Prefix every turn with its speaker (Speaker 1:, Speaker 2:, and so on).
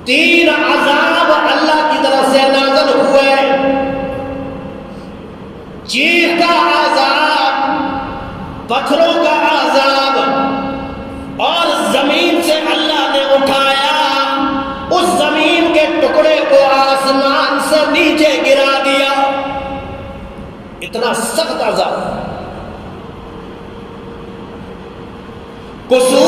Speaker 1: تین عذاب اللہ کی طرف سے نازل ہوئے، چیخ کا عذاب، پتھروں کا عذاب، اور زمین سے اللہ نے اٹھایا، اس زمین کے ٹکڑے کو آسمان سے نیچے گرا دیا۔ اتنا سخت عذاب۔ قصور